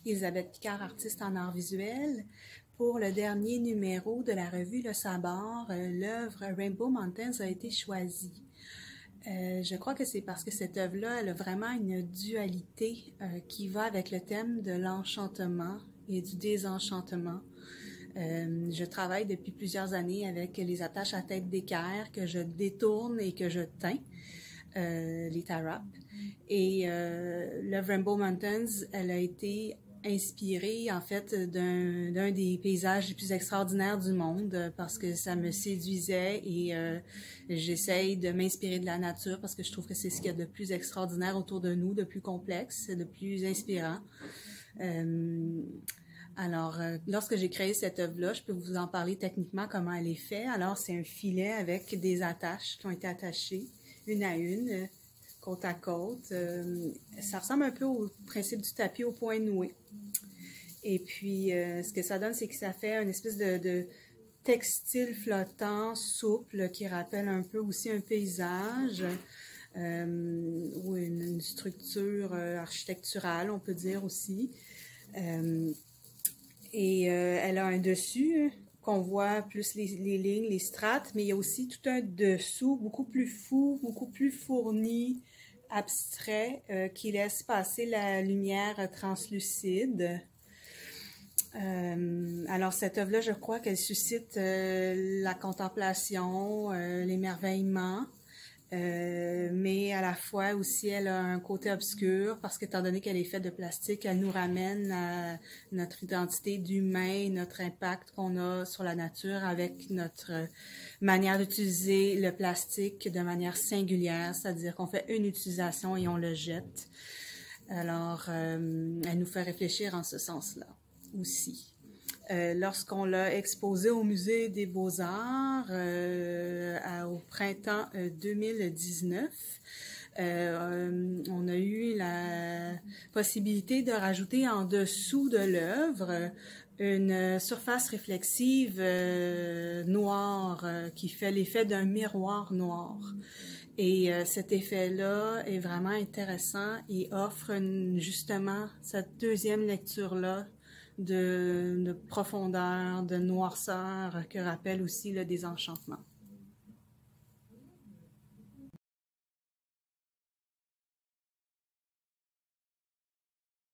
Elisabeth Picard, artiste en art visuel. Pour le dernier numéro de la revue Le Sabord, l'œuvre Rainbow Mountains a été choisie. Je crois que c'est parce que cette œuvre-là, elle a vraiment une dualité qui va avec le thème de l'enchantement et du désenchantement. Je travaille depuis plusieurs années avec les attaches à tête d'équerre que je détourne et que je teins, les tie-wraps. Et l'œuvre Rainbow Mountains, elle a été inspirée en fait d'un des paysages les plus extraordinaires du monde parce que ça me séduisait et j'essaye de m'inspirer de la nature parce que je trouve que c'est ce qu'il y a de plus extraordinaire autour de nous, de plus complexe, de plus inspirant. Alors, lorsque j'ai créé cette œuvre-là, je peux vous en parler techniquement comment elle est faite. Alors, c'est un filet avec des attaches qui ont été attachées une à une, côte à côte. Ça ressemble un peu au principe du tapis au point noué. Et puis, ce que ça donne, c'est que ça fait une espèce de textile flottant, souple, qui rappelle un peu aussi un paysage ou une structure architecturale, on peut dire aussi. Elle a un dessus qu'on voit plus les lignes, les strates, mais il y a aussi tout un dessous beaucoup plus fou, beaucoup plus fourni, abstrait, qui laisse passer la lumière translucide. Alors cette œuvre-là, je crois qu'elle suscite la contemplation, l'émerveillement, mais à la fois aussi elle a un côté obscur parce qu'étant donné qu'elle est faite de plastique, elle nous ramène à notre identité d'humain, notre impact qu'on a sur la nature avec notre manière d'utiliser le plastique de manière singulière, c'est-à-dire qu'on fait une utilisation et on le jette. Alors, elle nous fait réfléchir en ce sens-là aussi. Lorsqu'on l'a exposé au Musée des Beaux-Arts au printemps 2019, on a eu la possibilité de rajouter en dessous de l'œuvre une surface réflexive noire qui fait l'effet d'un miroir noir. Et cet effet-là est vraiment intéressant et offre justement cette deuxième lecture-là de profondeur, de noirceur que rappelle aussi le désenchantement.